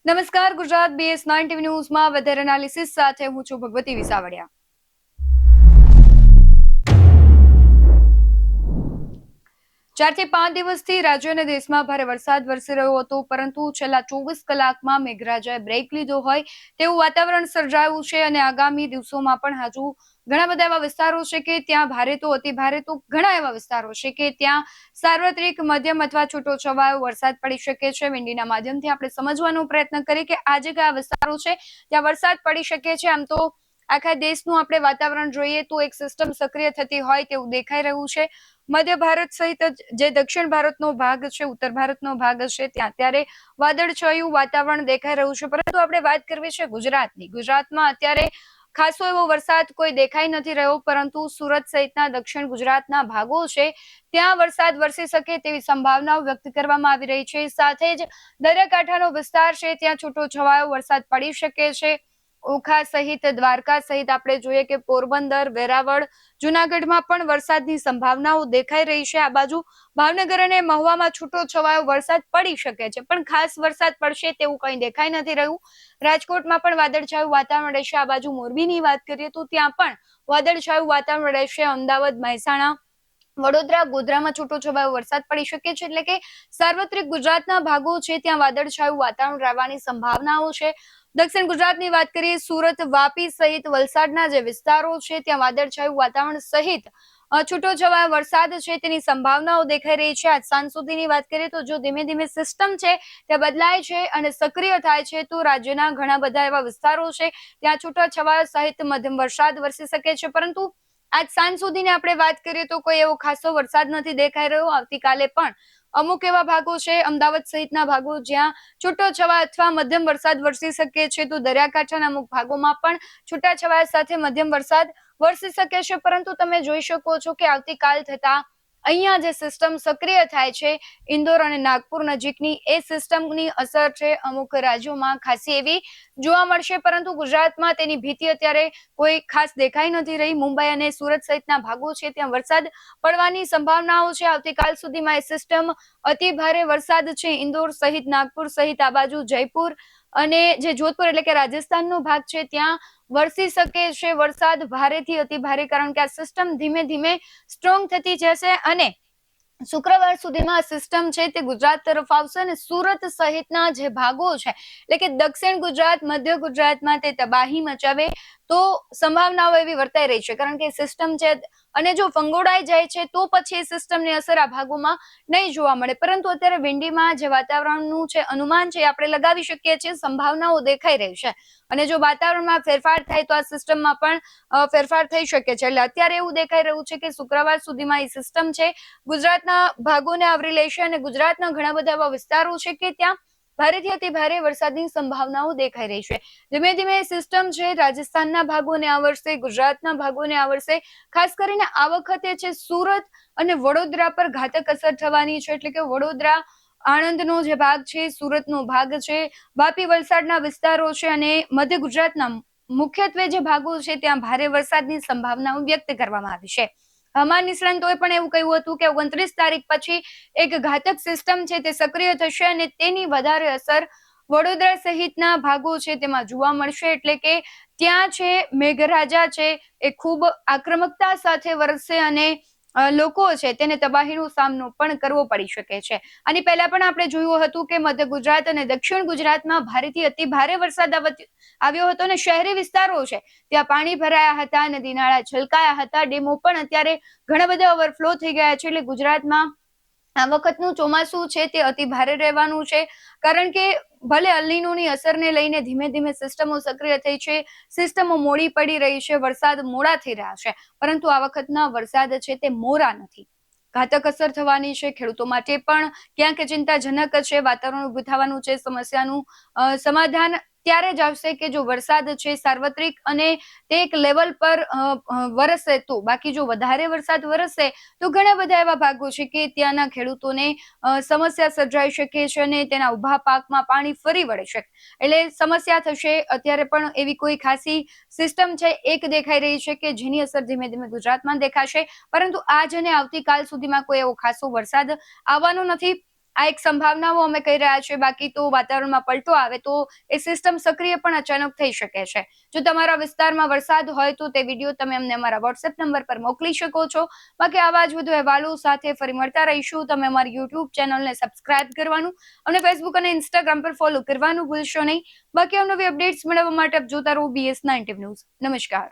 નમસ્કાર, Gujarat BS9 TV ન્યૂઝમાં weather analysis સાથે હું છું ભગવતી વિસાવડિયા। 4 થી 5 દિવસથી રાજ્ય અને દેશમાં ભારે વરસાદ વરસી રહ્યો હતો, પરંતુ છેલ્લા 24 કલાકમાં મેઘરાજાએ બ્રેક લીધો હોય તેવું વાતાવરણ સર્જાયું છે અને આગામી દિવસોમાં પણ હજુ ઘણા બધા એવા વિસ્તારો છે કે ત્યાં ભારે તો અતિ ભારે તો ઘણા એવા વિસ્તારો છે કે ત્યાં સાર્વત્રિક મધ્યમ અથવા છૂટોછવાયો વરસાદ પડી શકે છે। વિંડીના માધ્યમથી આપણે સમજવાનો પ્રયત્ન કરીએ કે આજે કયા વિસ્તારો છે ત્યાં વરસાદ પડી શકે છે। આમ તો આખા દેશનું આપણે વાતાવરણ જોઈએ તો એક સિસ્ટમ સક્રિય થતી હોય તેવું દેખાઈ રહ્યું છે। મધ્ય ભારત સહિત જે દક્ષિણ ભારતનો ભાગ છે, ઉત્તર ભારતનો ભાગ છે, ત્યાં અત્યારે વાદળછાયું વાતાવરણ દેખાઈ રહ્યું છે। પરંતુ આપણે વાત કરવી છે ગુજરાતની। ગુજરાતમાં અત્યારે ખાસો એવો વરસાદ કોઈ દેખાઈ નથી રહ્યો, પરંતુ સુરત સહિતના દક્ષિણ ગુજરાતના ભાગો છે ત્યાં વરસાદ વરસી શકે તેવી સંભાવનાઓ વ્યક્ત કરવામાં આવી રહી છે। સાથે જ દરિયાકાંઠાનો વિસ્તાર છે ત્યાં છૂટોછવાયો વરસાદ પડી શકે છે। ઓખા સહિત દ્વારકા સહિત આપણે જોઈએ કે પોરબંદર, વેરાવળ, જુનાગઢમાં પણ વરસાદની સંભાવનાઓ દેખાઈ રહી છે। આ બાજુ ભાવનગર અને મહુવામાં છૂટોછવાયો વરસાદ પડી શકે છે, પણ ખાસ વરસાદ પડશે તેવું કંઈ દેખાઈ નથી રહ્યું। રાજકોટમાં પણ વાદળછાયું વાતાવરણ રહેશે। આ બાજુ મોરબીની વાત કરીએ તો ત્યાં પણ વાદળછાયું વાતાવરણ રહેશે। અમદાવાદ, મહેસાણા, વડોદરા, ગોધરામાં છૂટોછવાયો વરસાદ પડી શકે છે, એટલે કે સાર્વત્રિક ગુજરાતના ભાગો છે ત્યાં વાદળછાયું વાતાવરણ રહેવાની સંભાવનાઓ છે। દક્ષિણ ગુજરાતની વાત કરીએ, સુરત, વાપી સહિત વલસાડના જે વિસ્તારો છે ત્યાં વાદળછાયું વાતાવરણ સહિત છૂટોછવાયો વરસાદ છે તેની સંભાવનાઓ દેખાઈ રહી છે। આજ સાંજ સુધીની વાત કરીએ તો જો ધીમે ધીમે સિસ્ટમ છે તે બદલાય છે અને સક્રિય થાય છે તો રાજ્યના ઘણા બધા એવા વિસ્તારો છે ત્યાં છૂટાછવાયા સહિત મધ્યમ વરસાદ વરસી શકે છે। પરંતુ આજ સાંજ સુધીની આપણે વાત કરીએ તો કોઈ એવો ખાસો વરસાદ નથી દેખાઈ રહ્યો। આવતીકાલે પણ અમુક એવા ભાગો છે, અમદાવાદ સહિતના ભાગો, જ્યાં છૂટોછવાયા અથવા મધ્યમ વરસાદ વરસી શકે છે, તો દરિયાકાંઠાના અમુક ભાગોમાં પણ છૂટાછવાયા સાથે મધ્યમ વરસાદ વરસી શકે છે। પરંતુ તમે જોઈ શકો છો કે આવતીકાલ થતા અહીંયા જે સિસ્ટમ સક્રિય થાય છે ઇન્દોર અને નાગપુર નજીકની, એ સિસ્ટમની અસર છે અમુક રાજ્યોમાં ખાસી એવી જોવા મળશે, પરંતુ ગુજરાતમાં તેની ભીતિ અત્યારે કોઈ ખાસ દેખાઈ નથી રહી। મુંબઈ અને સુરત સહિતના ભાગો છે ત્યાં વરસાદ પડવાની સંભાવનાઓ છે। આવતીકાલ સુધીમાં એ સિસ્ટમ અતિ ભારે વરસાદ છે ઇન્દોર સહિત, નાગપુર સહિત, આ બાજુ જયપુર અને જે જોધપુર એટલે કે રાજસ્થાનનો ભાગ છે ત્યાં વરસી શકે છે વરસાદ ભારેથી અતિ ભારે, કારણ કે આ સિસ્ટમ ધીમે ધીમે સ્ટ્રોંગ થતી જશે અને શુક્રવાર સુધીમાં સિસ્ટમ છે તે ગુજરાત તરફ આવશે અને સુરત સહિતના જે ભાગો છે એટલે કે દક્ષિણ ગુજરાત, મધ્ય ગુજરાતમાં તે તબાહી મચાવે તો સંભાવનાઓ એવી વર્તાઈ રહી છે, કારણ કે સિસ્ટમ છે અને જો ફંગોળાઈ જાય છે તો પછી સિસ્ટમની અસર આ ભાગોમાં નહીં જોવા મળે। પરંતુ અત્યારે વિંડીમાં જે વાતાવરણનું છે અનુમાન છે આપણે લગાવી શકીએ છીએ, સંભાવનાઓ દેખાઈ રહી છે અને જો વાતાવરણમાં ફેરફાર થાય તો આ સિસ્ટમમાં પણ ફેરફાર થઈ શકે છે। એટલે અત્યારે એવું દેખાઈ રહ્યું છે કે શુક્રવાર સુધીમાં એ સિસ્ટમ છે ગુજરાતના ભાગોને આવરી લેશે અને ગુજરાતના ઘણા બધા એવા વિસ્તારો છે કે ત્યાં ભારેથી અતિ ભારે વરસાદની સંભાવનાઓ દેખાઈ રહી છે। ધીમે ધીમે સિસ્ટમ છે રાજસ્થાનના ભાગોને આવરશે, ગુજરાતના ભાગોને આવરશે। ખાસ કરીને આ વખતે છે સુરત અને વડોદરા પર ઘાતક અસર થવાની છે, એટલે કે વડોદરા, આણંદનો જે ભાગ છે, સુરતનો ભાગ છે, વાપી, વલસાડના વિસ્તારો છે અને મધ્ય ગુજરાતના મુખ્યત્વે જે ભાગો છે ત્યાં ભારે વરસાદની સંભાવનાઓ વ્યક્ત કરવામાં આવી છે। હવામાન નિષ્ણાંતોએ પણ એવું કહ્યું હતું કે 29 તારીખ પછી એક ઘાતક સિસ્ટમ છે તે સક્રિય થશે અને તેની વધારે અસર વડોદરા સહિતના ભાગો છે તેમાં જોવા મળશે। એટલે કે ત્યાં છે મેઘરાજા છે એ ખૂબ આક્રમકતા સાથે વરસશે અને લોકો છે તેને તબાહીનો સામનો પણ કરવો પડી શકે છે। આની પહેલા પણ આપણે જોયું હતું કે મધ્ય ગુજરાત અને દક્ષિણ ગુજરાતમાં ભારેથી અતિ ભારે વરસાદ આવ્યો હતો અને શહેરી વિસ્તારો છે ત્યાં પાણી ભરાયા હતા, નદી નાળા છલકાયા હતા, ડેમો પણ અત્યારે ઘણા બધા ઓવરફ્લો થઈ ગયા છે। એટલે ગુજરાતમાં આ વખતનું ચોમાસું છે તે અતિ ભારે રહેવાનું છે, કારણ કે ભલે અલ નીનોની અસરને લઈને ધીમે ધીમે સિસ્ટમો સક્રિય થઈ છે, સિસ્ટમો મોડી પડી રહી છે, વરસાદ મોડા થઈ રહ્યા છે, પરંતુ આ વખતના વરસાદ છે તે મોરા નથી, ઘાતક અસર થવાની છે। ખેડૂતો માટે પણ ક્યાંક ચિંતાજનક છે, વાતાવરણ ઉભું થવાનું છે। સમસ્યાનું સમાધાન ત્યારે જ આવશે કે જો વરસાદ છે સાર્વત્રિક અને તે એક લેવલ પર વરસે તો, બાકી જો વધારે વરસાદ વરસશે તો ઘણા બધા એવા ભાગો છે કે ત્યાંના ખેડૂતોને સમસ્યા સર્જાઈ શકે છે અને તેના ઉભા પાકમાં પાણી ફરી વળે છે, એટલે સમસ્યા થશે। અત્યારે પણ એવી કોઈ ખાસી સિસ્ટમ છે એક દેખાઈ રહી છે કે જેની અસર ધીમે ધીમે ગુજરાતમાં દેખાશે, પરંતુ આજ અને આવતીકાલ સુધીમાં કોઈ એવો ખાસો વરસાદ આવવાનો નથી। આ એક સંભાવનાઓ અમે કહી રહ્યા છીએ. બાકી તો વાતાવરણમાં પલટો આવે તો એ સિસ્ટમ સક્રિય પણ અચાનક થઈ શકે છે. જો તમારા વિસ્તારમાં વરસાદ હોય તો તે વિડીયો તમે અમને અમારા વોટ્સએપ નંબર પર મોકલી શકો છો. બાકી આવા જ વધુ અહેવાલો સાથે ફરી મળતા રહીશું. તમે અમારી યુટ્યુબ ચેનલને સબસ્ક્રાઇબ કરવાનું અને ફેસબુક અને ઇન્સ્ટાગ્રામ પર ફોલો કરવાનું ભૂલશો નહીં. બાકી નવી અપડેટ્સ મેળવવા માટે આપ જોતા રહો BS9 ન્યૂઝ. નમસ્કાર.